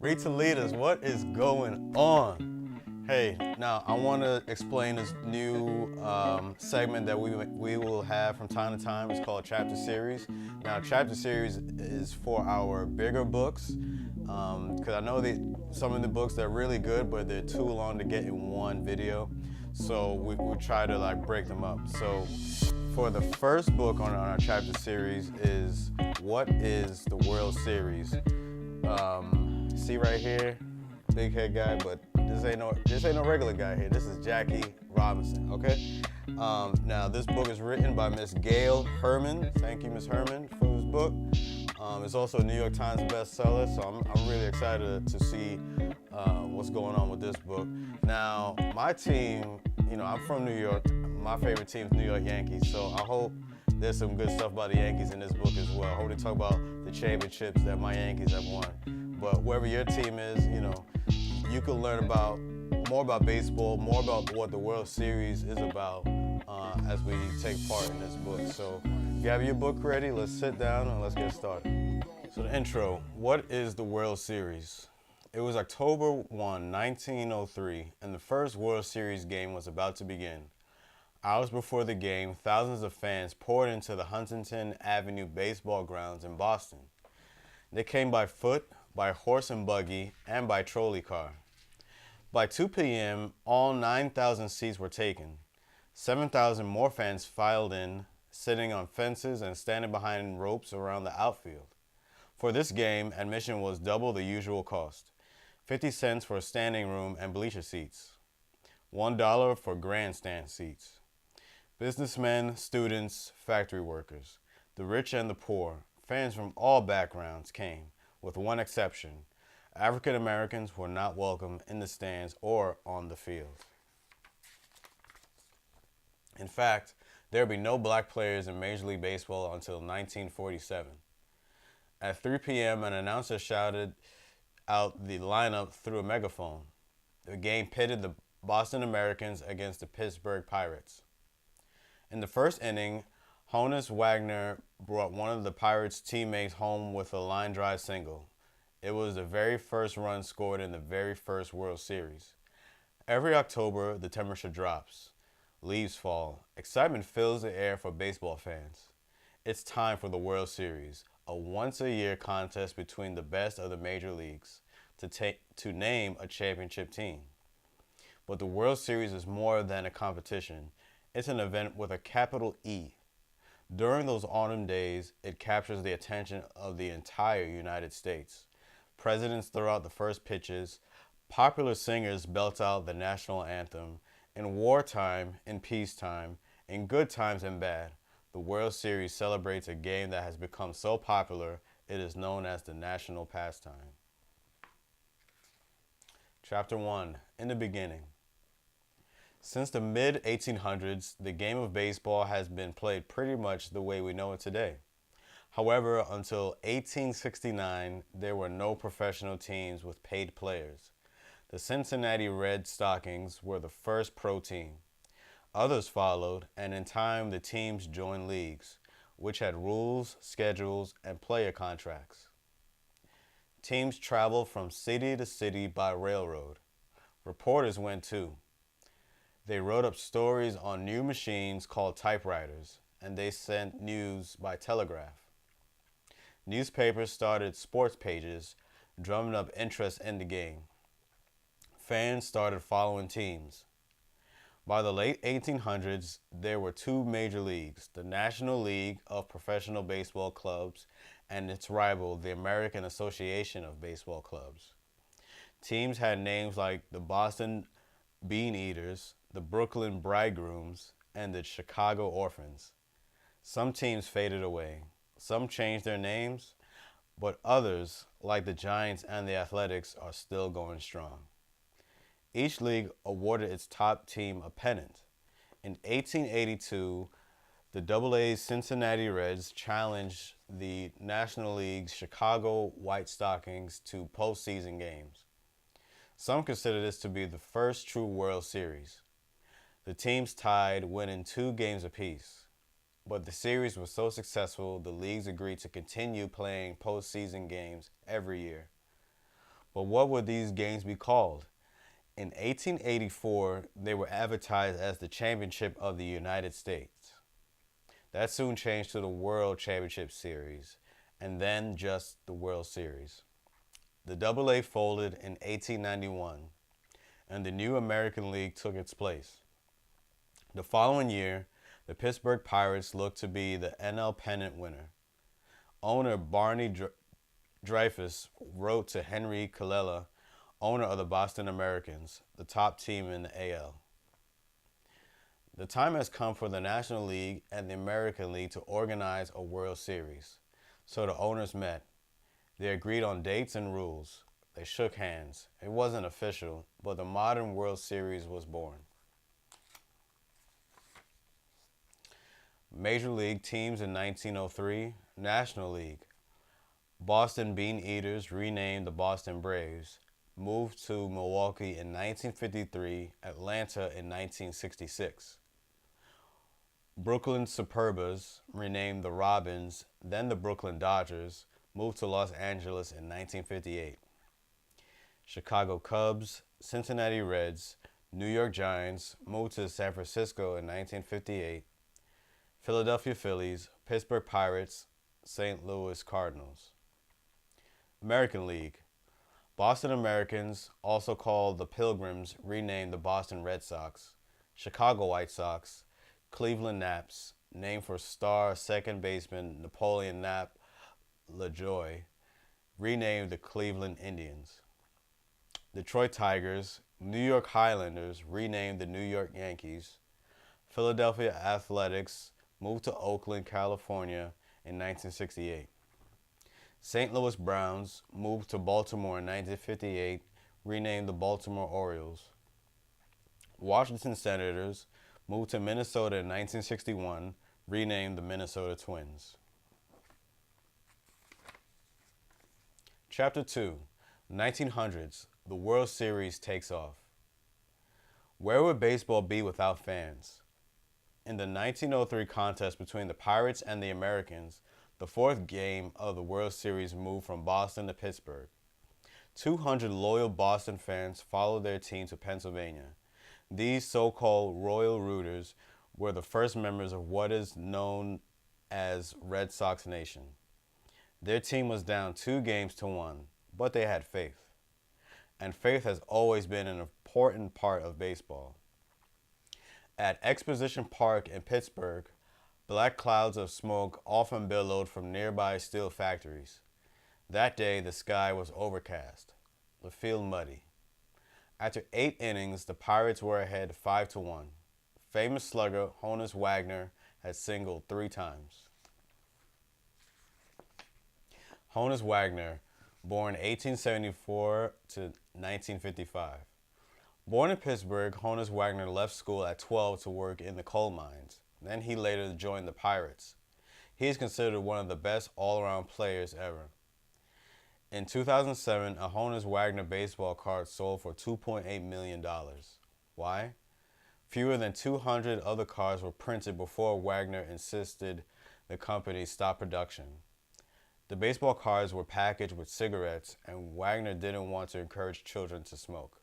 Rita leaders, what is going on? Hey, now I want to explain this new segment that we will have from time to time. It's called Chapter Series. Now, Chapter Series is for our bigger books because I know that some of the books they're really good, but they're too long to get in one video. So we try to like break them up. So for the first book on our Chapter Series is What is the World Series? See right here, big head guy, but this ain't no regular guy here. This is Jackie Robinson, okay? Now this book is written by Miss Gail Herman. Thank you, Miss Herman, for this book. It's also a New York Times bestseller, so I'm really excited to see what's going on with this book. Now, my team, I'm from New York. My favorite team is New York Yankees, so I hope there's some good stuff about the Yankees in this book as well. I hope they talk about the championships that my Yankees have won. But wherever your team is, you can learn more about baseball, more about what the World Series is about as we take part in this book. So if you have your book ready, let's sit down and let's get started. So the intro, what is the World Series? It was October 1, 1903, and the first World Series game was about to begin. Hours before the game, thousands of fans poured into the Huntington Avenue baseball grounds in Boston. They came by foot, by horse and buggy, and by trolley car. By 2 p.m., all 9,000 seats were taken. 7,000 more fans filed in, sitting on fences and standing behind ropes around the outfield. For this game, admission was double the usual cost, 50 cents for standing room and bleacher seats, $1 for grandstand seats. Businessmen, students, factory workers, the rich and the poor, fans from all backgrounds came, with one exception. African Americans were not welcome in the stands or on the field. In fact, there would be no black players in Major League Baseball until 1947. At 3 p.m., an announcer shouted out the lineup through a megaphone. The game pitted the Boston Americans against the Pittsburgh Pirates. In the first inning, Honus Wagner brought one of the Pirates' teammates home with a line drive single. It was the very first run scored in the very first World Series. Every October, the temperature drops. Leaves fall. Excitement fills the air for baseball fans. It's time for the World Series, a once-a-year contest between the best of the major leagues to name a championship team. But the World Series is more than a competition. It's an event with a capital E. During those autumn days, it captures the attention of the entire United States. Presidents throw out the first pitches, popular singers belt out the national anthem. In wartime, in peacetime, in good times and bad, the World Series celebrates a game that has become so popular it is known as the national pastime. Chapter 1, In the Beginning. Since the mid-1800s, the game of baseball has been played pretty much the way we know it today. However, until 1869, there were no professional teams with paid players. The Cincinnati Red Stockings were the first pro team. Others followed, and in time the teams joined leagues, which had rules, schedules, and player contracts. Teams traveled from city to city by railroad. Reporters went too. They wrote up stories on new machines called typewriters, and they sent news by telegraph. Newspapers started sports pages, drumming up interest in the game. Fans started following teams. By the late 1800s, there were two major leagues, the National League of Professional Baseball Clubs and its rival, the American Association of Baseball Clubs. Teams had names like the Boston Bean Eaters, the Brooklyn Bridegrooms, and the Chicago Orphans. Some teams faded away. Some changed their names, but others, like the Giants and the Athletics, are still going strong. Each league awarded its top team a pennant. In 1882, the AA Cincinnati Reds challenged the National League's Chicago White Stockings to postseason games. Some consider this to be the first true World Series. The teams tied, winning 2 games apiece. But the series was so successful, the leagues agreed to continue playing postseason games every year. But what would these games be called? In 1884, they were advertised as the Championship of the United States. That soon changed to the World Championship Series, and then just the World Series. The AA folded in 1891, and the new American League took its place. The following year, the Pittsburgh Pirates looked to be the NL pennant winner. Owner Barney Dreyfuss wrote to Henry Colella, owner of the Boston Americans, the top team in the AL. The time has come for the National League and the American League to organize a World Series. So the owners met. They agreed on dates and rules. They shook hands. It wasn't official, but the modern World Series was born. Major League teams in 1903, National League. Boston Bean Eaters, renamed the Boston Braves, moved to Milwaukee in 1953, Atlanta in 1966. Brooklyn Superbas, renamed the Robins, then the Brooklyn Dodgers, moved to Los Angeles in 1958. Chicago Cubs, Cincinnati Reds, New York Giants moved to San Francisco in 1958. Philadelphia Phillies, Pittsburgh Pirates, St. Louis Cardinals. American League. Boston Americans, also called the Pilgrims, renamed the Boston Red Sox. Chicago White Sox, Cleveland Naps, named for star second baseman Napoleon Knapp LaJoie, renamed the Cleveland Indians. Detroit Tigers, New York Highlanders, renamed the New York Yankees. Philadelphia Athletics, moved to Oakland, California in 1968. St. Louis Browns moved to Baltimore in 1958, renamed the Baltimore Orioles. Washington Senators moved to Minnesota in 1961, renamed the Minnesota Twins. Chapter 2, 1900s, the World Series takes off. Where would baseball be without fans? In the 1903 contest between the Pirates and the Americans, the fourth game of the World Series moved from Boston to Pittsburgh. 200 loyal Boston fans followed their team to Pennsylvania. These so-called Royal Rooters were the first members of what is known as Red Sox Nation. Their team was down 2-1, but they had faith. And faith has always been an important part of baseball. At Exposition Park in Pittsburgh, black clouds of smoke often billowed from nearby steel factories. That day, the sky was overcast, the field muddy. After 8 innings, the Pirates were ahead 5-1. Famous slugger Honus Wagner had singled 3 times. Honus Wagner, born 1874 to 1955. Born in Pittsburgh, Honus Wagner left school at 12 to work in the coal mines. Then he later joined the Pirates. He is considered one of the best all-around players ever. In 2007, a Honus Wagner baseball card sold for $2.8 million. Why? Fewer than 200 other cards were printed before Wagner insisted the company stop production. The baseball cards were packaged with cigarettes, and Wagner didn't want to encourage children to smoke.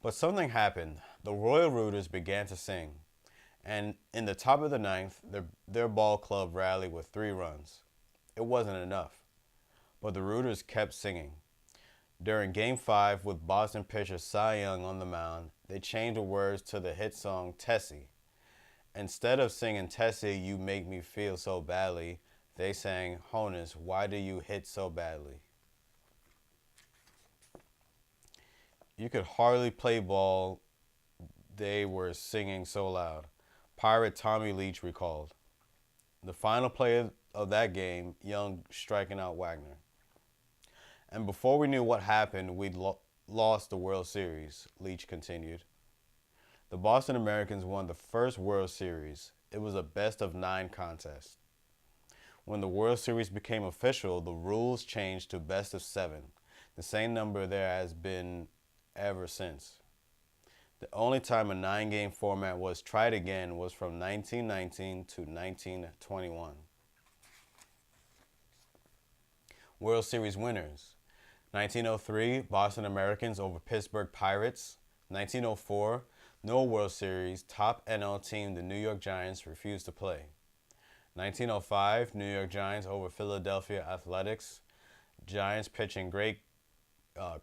But something happened. The Royal Rooters began to sing, and in the top of the 9th, their ball club rallied with 3 runs. It wasn't enough, but the Rooters kept singing. During Game 5, with Boston pitcher Cy Young on the mound, they changed the words to the hit song Tessie. Instead of singing Tessie, you make me feel so badly, they sang, Honus, why do you hit so badly? You could hardly play ball, they were singing so loud. Pirate Tommy Leach recalled. The final play of that game, Young striking out Wagner. And before we knew what happened, we'd lost the World Series, Leach continued. The Boston Americans won the first World Series. It was a best-of-9 contest. When the World Series became official, the rules changed to best-of-7, the same number there has been ever since. The only time a 9-game format was tried again was from 1919 to 1921. World Series winners. 1903, Boston Americans over Pittsburgh Pirates. 1904, no World Series, top NL team, the New York Giants, refused to play. 1905, New York Giants over Philadelphia Athletics. Giants pitching great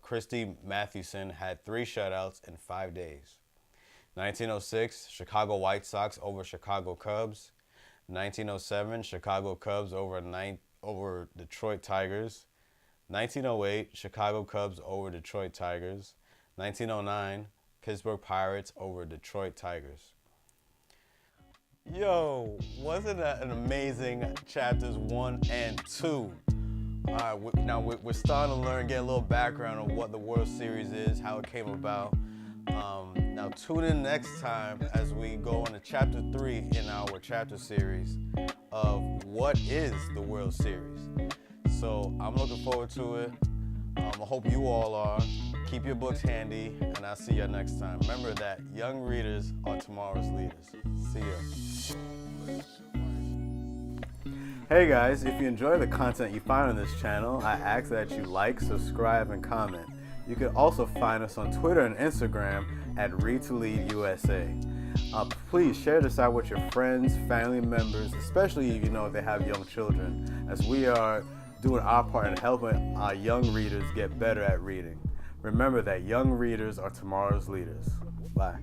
Christy Mathewson had 3 shutouts in 5 days. 1906, Chicago White Sox over Chicago Cubs. 1907, Chicago Cubs over Detroit Tigers. 1908, Chicago Cubs over Detroit Tigers. 1909, Pittsburgh Pirates over Detroit Tigers. Yo, wasn't that an amazing chapters 1 and 2? All right, now we're starting to learn, get a little background on what the World Series is, how it came about. Now tune in next time as we go into chapter 3 in our chapter series of what is the World Series. So I'm looking forward to it. I hope you all are. Keep your books handy, and I'll see you next time. Remember that young readers are tomorrow's leaders. See ya. Hey guys, if you enjoy the content you find on this channel, I ask that you like, subscribe, and comment. You can also find us on Twitter and Instagram at Read2Lead USA. Please share this out with your friends, family members, especially if you know if they have young children, as we are doing our part in helping our young readers get better at reading. Remember that young readers are tomorrow's leaders. Bye.